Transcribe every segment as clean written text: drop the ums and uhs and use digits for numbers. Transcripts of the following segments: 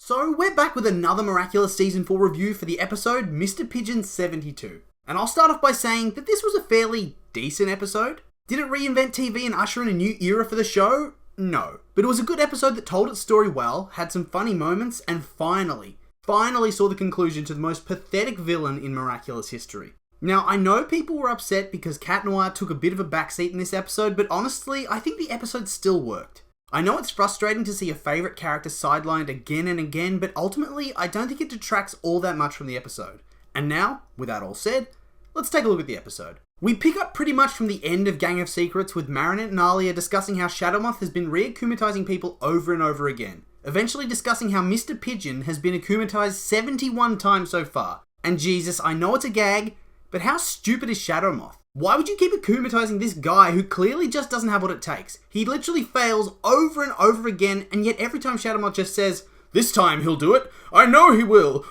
So we're back with another Miraculous Season 4 review for the episode Mr Pigeon 72. And I'll start off by saying that this was a fairly decent episode. Did it reinvent TV and usher in a new era for the show? No. But it was a good episode that told its story well, had some funny moments, and finally saw the conclusion to the most pathetic villain in Miraculous history. Now, I know people were upset because Cat Noir took a bit of a backseat in this episode, but honestly, I think the episode still worked. I know it's frustrating to see a favourite character sidelined again and again, but ultimately, I don't think it detracts all that much from the episode. And now, with that all said, let's take a look at the episode. We pick up pretty much from the end of Gang of Secrets with Marinette and Alya discussing how Shadowmoth has been re-akumatizing people over and over again, eventually discussing how Mr Pigeon has been akumatized 71 times so far. And Jesus, I know it's a gag, but how stupid is Shadowmoth? Why would you keep akumatizing this guy who clearly just doesn't have what it takes? He literally fails over and over again, and yet every time Shadowmoth just says, "This time he'll do it. I know he will."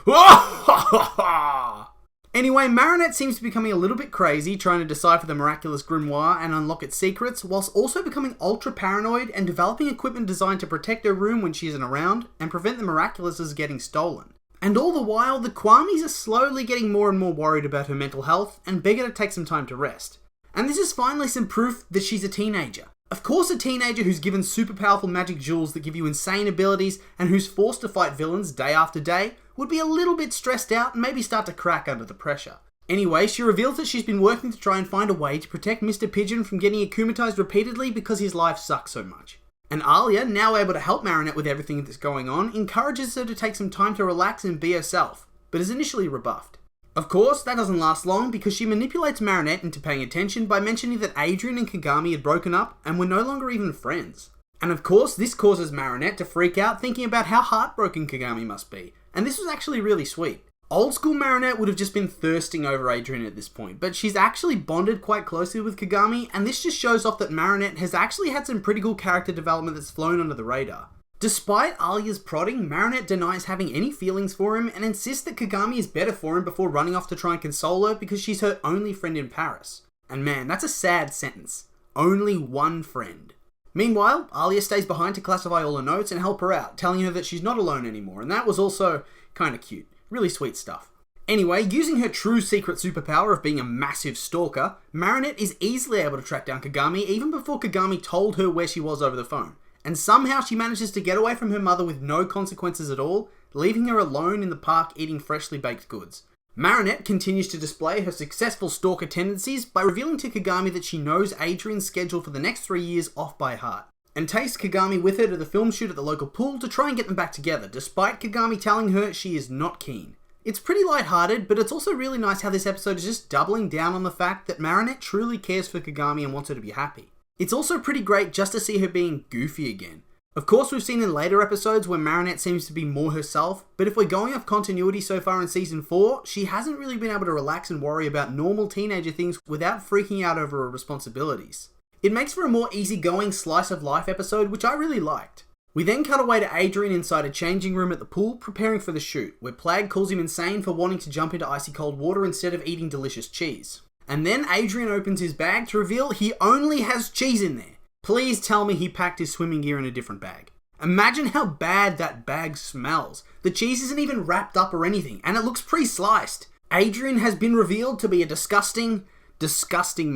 Anyway, Marinette seems to be becoming a little bit crazy, trying to decipher the miraculous grimoire and unlock its secrets, whilst also becoming ultra paranoid and developing equipment designed to protect her room when she isn't around and prevent the miraculouses getting stolen. And all the while, the Kwamis are slowly getting more and more worried about her mental health and beg her to take some time to rest. And this is finally some proof that she's a teenager. Of course, a teenager who's given super powerful magic jewels that give you insane abilities and who's forced to fight villains day after day would be a little bit stressed out and maybe start to crack under the pressure. Anyway, she reveals that she's been working to try and find a way to protect Mr Pigeon from getting akumatized repeatedly because his life sucks so much. And Alya, now able to help Marinette with everything that's going on, encourages her to take some time to relax and be herself, but is initially rebuffed. Of course, that doesn't last long because she manipulates Marinette into paying attention by mentioning that Adrien and Kagami had broken up and were no longer even friends. And of course, this causes Marinette to freak out thinking about how heartbroken Kagami must be, and this was actually really sweet. Old school Marinette would have just been thirsting over Adrien at this point, but she's actually bonded quite closely with Kagami, and this just shows off that Marinette has actually had some pretty cool character development that's flown under the radar. Despite Alya's prodding, Marinette denies having any feelings for him and insists that Kagami is better for him before running off to try and console her because she's her only friend in Paris. And man, that's a sad sentence. Only one friend. Meanwhile, Alya stays behind to classify all her notes and help her out, telling her that she's not alone anymore, and that was also kinda cute. Really sweet stuff. Anyway, using her true secret superpower of being a massive stalker, Marinette is easily able to track down Kagami even before Kagami told her where she was over the phone. And somehow she manages to get away from her mother with no consequences at all, leaving her alone in the park eating freshly baked goods. Marinette continues to display her successful stalker tendencies by revealing to Kagami that she knows Adrien's schedule for the next 3 years off by heart, and takes Kagami with her to the film shoot at the local pool to try and get them back together, despite Kagami telling her she is not keen. It's pretty lighthearted, but it's also really nice how this episode is just doubling down on the fact that Marinette truly cares for Kagami and wants her to be happy. It's also pretty great just to see her being goofy again. Of course, we've seen in later episodes where Marinette seems to be more herself, but if we're going off continuity so far in Season 4, she hasn't really been able to relax and worry about normal teenager things without freaking out over her responsibilities. It makes for a more easygoing slice of life episode, which I really liked. We then cut away to Adrien inside a changing room at the pool, preparing for the shoot, where Plag calls him insane for wanting to jump into icy cold water instead of eating delicious cheese. And then Adrien opens his bag to reveal he only has cheese in there. Please tell me he packed his swimming gear in a different bag. Imagine how bad that bag smells. The cheese isn't even wrapped up or anything, and it looks pre-sliced. Adrien has been revealed to be a disgusting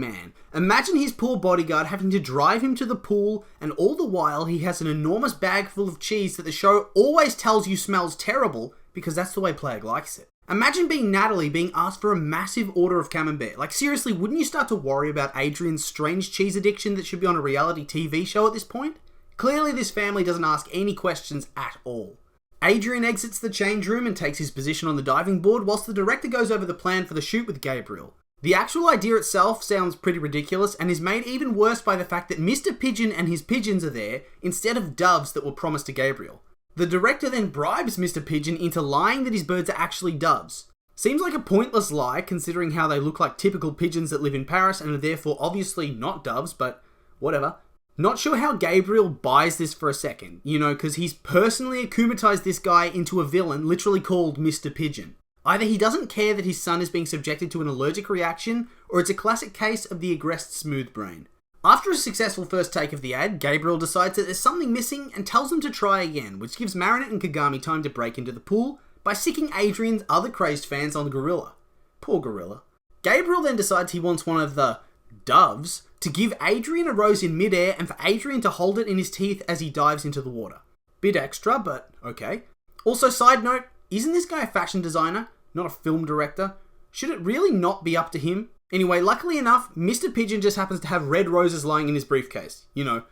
man. Imagine his poor bodyguard having to drive him to the pool, and all the while he has an enormous bag full of cheese that the show always tells you smells terrible because that's the way Plag likes it. Imagine being Natalie being asked for a massive order of camembert. Like seriously, wouldn't you start to worry about Adrien's strange cheese addiction that should be on a reality TV show at this point? Clearly this family doesn't ask any questions at all. Adrien exits the change room and takes his position on the diving board whilst the director goes over the plan for the shoot with Gabriel. The actual idea itself sounds pretty ridiculous and is made even worse by the fact that Mr. Pigeon and his pigeons are there instead of doves that were promised to Gabriel. The director then bribes Mr. Pigeon into lying that his birds are actually doves. Seems like a pointless lie considering how they look like typical pigeons that live in Paris and are therefore obviously not doves, but whatever. Not sure how Gabriel buys this for a second, because he's personally akumatized this guy into a villain literally called Mr. Pigeon. Either he doesn't care that his son is being subjected to an allergic reaction, or it's a classic case of the aggressed smooth brain. After a successful first take of the ad, Gabriel decides that there's something missing and tells them to try again, which gives Marinette and Kagami time to break into the pool by sicking Adrien's other crazed fans on the gorilla. Poor gorilla. Gabriel then decides he wants one of the doves to give Adrien a rose in midair and for Adrien to hold it in his teeth as he dives into the water. Bit extra, but okay. Also, side note, isn't this guy a fashion designer, not a film director? Should it really not be up to him? Anyway, luckily enough, Mr. Pigeon just happens to have red roses lying in his briefcase. You know,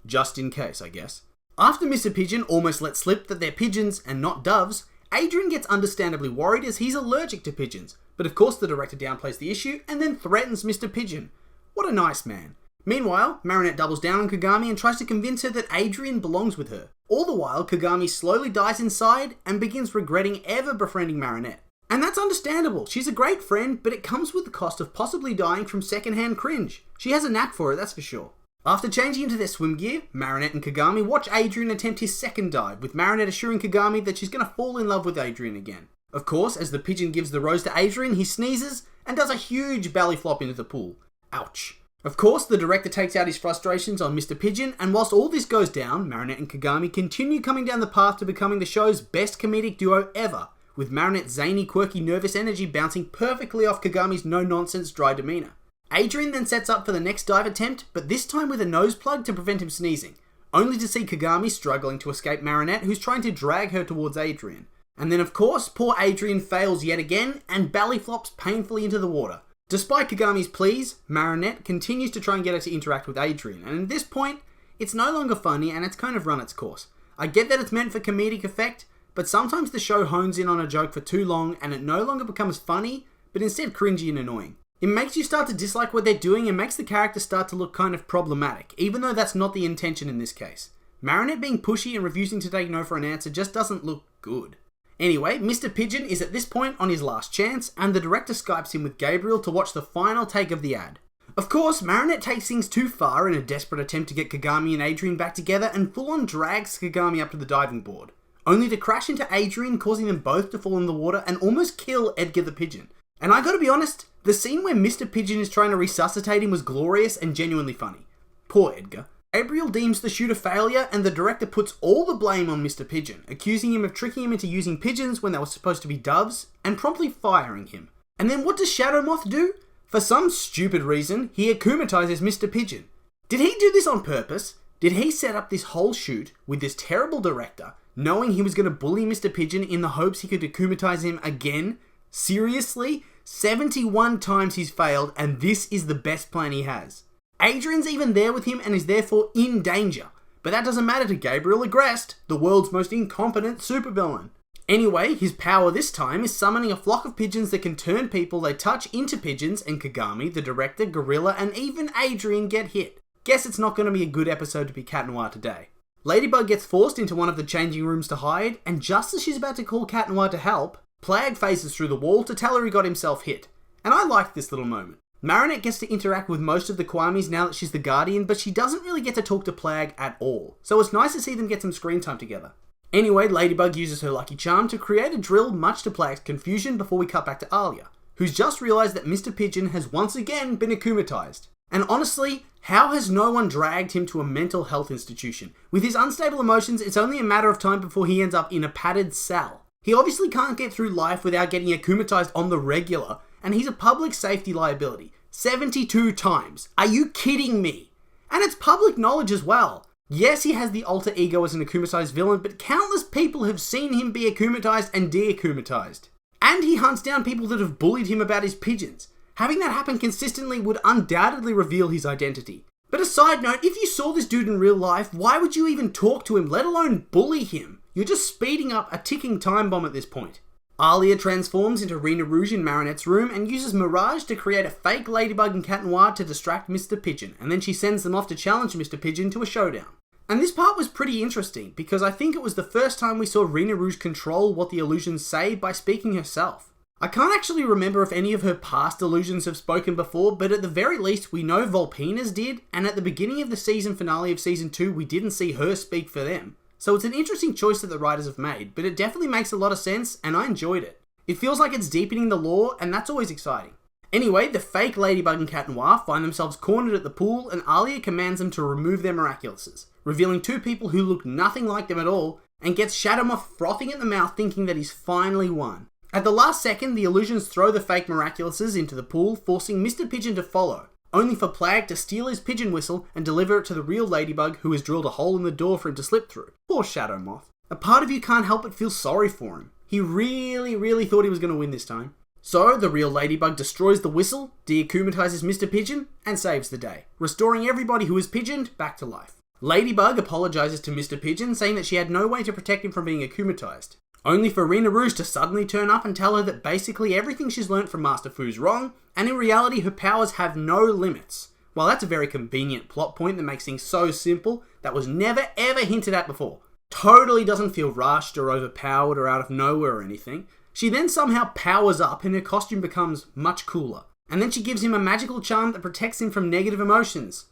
just in case, I guess. After Mr. Pigeon almost lets slip that they're pigeons and not doves, Adrien gets understandably worried as he's allergic to pigeons. But of course the director downplays the issue and then threatens Mr. Pigeon. What a nice man. Meanwhile, Marinette doubles down on Kagami and tries to convince her that Adrien belongs with her. All the while, Kagami slowly dies inside and begins regretting ever befriending Marinette. And that's understandable. She's a great friend, but it comes with the cost of possibly dying from secondhand cringe. She has a knack for it, that's for sure. After changing into their swim gear, Marinette and Kagami watch Adrien attempt his second dive, with Marinette assuring Kagami that she's going to fall in love with Adrien again. Of course, as the pigeon gives the rose to Adrien, he sneezes and does a huge belly flop into the pool. Ouch. Of course, the director takes out his frustrations on Mr. Pigeon, and whilst all this goes down, Marinette and Kagami continue coming down the path to becoming the show's best comedic duo ever, with Marinette's zany, quirky, nervous energy bouncing perfectly off Kagami's no-nonsense, dry demeanour. Adrien then sets up for the next dive attempt, but this time with a nose plug to prevent him sneezing, only to see Kagami struggling to escape Marinette, who's trying to drag her towards Adrien. And then of course, poor Adrien fails yet again, and belly flops painfully into the water. Despite Kagami's pleas, Marinette continues to try and get her to interact with Adrien, and at this point, it's no longer funny and it's kind of run its course. I get that it's meant for comedic effect, but sometimes the show hones in on a joke for too long and it no longer becomes funny, but instead cringy and annoying. It makes you start to dislike what they're doing and makes the character start to look kind of problematic, even though that's not the intention in this case. Marinette being pushy and refusing to take no for an answer just doesn't look good. Anyway, Mr. Pigeon is at this point on his last chance, and the director Skypes him with Gabriel to watch the final take of the ad. Of course, Marinette takes things too far in a desperate attempt to get Kagami and Adrien back together and full-on drags Kagami up to the diving board, only to crash into Adrien, causing them both to fall in the water and almost kill Edgar the Pigeon. And I gotta be honest, the scene where Mr. Pigeon is trying to resuscitate him was glorious and genuinely funny. Poor Edgar. Gabriel deems the shoot a failure, and the director puts all the blame on Mr. Pigeon, accusing him of tricking him into using pigeons when they were supposed to be doves, and promptly firing him. And then what does Shadow Moth do? For some stupid reason, he akumatizes Mr. Pigeon. Did he do this on purpose? Did he set up this whole shoot with this terrible director, knowing he was going to bully Mr. Pigeon in the hopes he could akumatize him again? Seriously? 71 times he's failed, and this is the best plan he has. Adrien's even there with him and is therefore in danger. But that doesn't matter to Gabriel Agreste, the world's most incompetent supervillain. Anyway, his power this time is summoning a flock of pigeons that can turn people they touch into pigeons, and Kagami, the director, Gorilla, and even Adrien get hit. Guess it's not going to be a good episode to be Cat Noir today. Ladybug gets forced into one of the changing rooms to hide, and just as she's about to call Cat Noir to help, Plag phases through the wall to tell her he got himself hit. And I liked this little moment. Marinette gets to interact with most of the Kwamis now that she's the Guardian, but she doesn't really get to talk to Plag at all. So it's nice to see them get some screen time together. Anyway, Ladybug uses her lucky charm to create a drill much to Plag's confusion before we cut back to Alya, who's just realised that Mr. Pigeon has once again been akumatized. And honestly, how has no one dragged him to a mental health institution? With his unstable emotions, it's only a matter of time before he ends up in a padded cell. He obviously can't get through life without getting akumatized on the regular, and he's a public safety liability. 72 times. Are you kidding me? And it's public knowledge as well. Yes, he has the alter ego as an akumatized villain, but countless people have seen him be akumatized and de-akumatized. And he hunts down people that have bullied him about his pigeons. Having that happen consistently would undoubtedly reveal his identity. But a side note, if you saw this dude in real life, why would you even talk to him, let alone bully him? You're just speeding up a ticking time bomb at this point. Alya transforms into Rena Rouge in Marinette's room and uses Mirage to create a fake Ladybug and Cat Noir to distract Mr. Pigeon, and then she sends them off to challenge Mr. Pigeon to a showdown. And this part was pretty interesting, because I think it was the first time we saw Rena Rouge control what the illusions say by speaking herself. I can't actually remember if any of her past illusions have spoken before, but at the very least we know Volpina's did, and at the beginning of the season finale of Season 2 we didn't see her speak for them. So it's an interesting choice that the writers have made, but it definitely makes a lot of sense, and I enjoyed it. It feels like it's deepening the lore, and that's always exciting. Anyway, the fake Ladybug and Cat Noir find themselves cornered at the pool, and Alya commands them to remove their Miraculouses, revealing two people who look nothing like them at all, and gets Shadowmoth frothing at the mouth thinking that he's finally won. At the last second, the illusions throw the fake Miraculouses into the pool, forcing Mr Pigeon to follow, only for Plag to steal his pigeon whistle and deliver it to the real Ladybug, who has drilled a hole in the door for him to slip through. Poor Shadowmoth. A part of you can't help but feel sorry for him. He really thought he was going to win this time. So, the real Ladybug destroys the whistle, de-akumatizes Mr Pigeon, and saves the day, restoring everybody who was pigeoned back to life. Ladybug apologizes to Mr Pigeon, saying that she had no way to protect him from being akumatized, only for Rena Rouge to suddenly turn up and tell her that basically everything she's learnt from Master Fu's wrong, and in reality her powers have no limits. Well, that's a very convenient plot point that makes things so simple that was never ever hinted at before. Totally doesn't feel rushed or overpowered or out of nowhere or anything. She then somehow powers up and her costume becomes much cooler. And then she gives him a magical charm that protects him from negative emotions.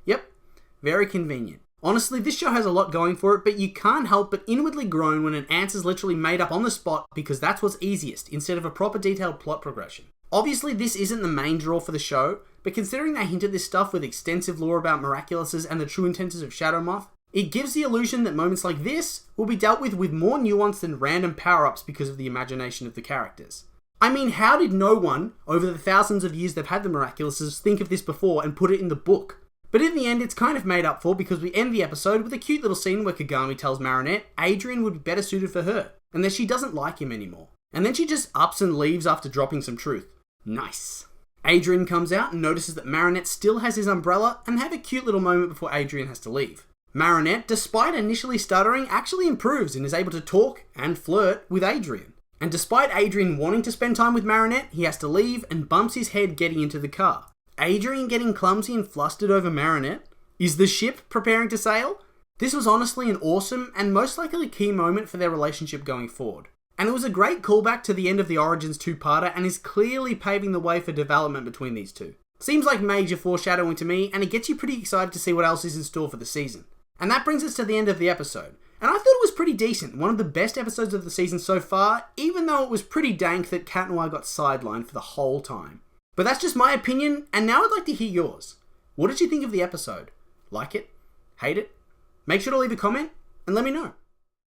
Yep, very convenient. Honestly, this show has a lot going for it, but you can't help but inwardly groan when an answer's literally made up on the spot because that's what's easiest, instead of a proper detailed plot progression. Obviously, this isn't the main draw for the show, but considering they hinted this stuff with extensive lore about Miraculouses and the true intentions of Shadowmoth, it gives the illusion that moments like this will be dealt with more nuance than random power-ups because of the imagination of the characters. I mean, how did no one, over the thousands of years they've had the Miraculouses, think of this before and put it in the book? But in the end, it's kind of made up for because we end the episode with a cute little scene where Kagami tells Marinette Adrien would be better suited for her, and that she doesn't like him anymore. And then she just ups and leaves after dropping some truth. Nice. Adrien comes out and notices that Marinette still has his umbrella and have a cute little moment before Adrien has to leave. Marinette, despite initially stuttering, actually improves and is able to talk and flirt with Adrien. And despite Adrien wanting to spend time with Marinette, he has to leave and bumps his head getting into the car. Adrien getting clumsy and flustered over Marinette? Is the ship preparing to sail? This was honestly an awesome and most likely key moment for their relationship going forward. And it was a great callback to the end of the Origins two-parter and is clearly paving the way for development between these two. Seems like major foreshadowing to me, and it gets you pretty excited to see what else is in store for the season. And that brings us to the end of the episode. And I thought it was pretty decent, one of the best episodes of the season so far, even though it was pretty dank that Cat Noir got sidelined for the whole time. But that's just my opinion, and now I'd like to hear yours. What did you think of the episode? Like it? Hate it? Make sure to leave a comment and let me know.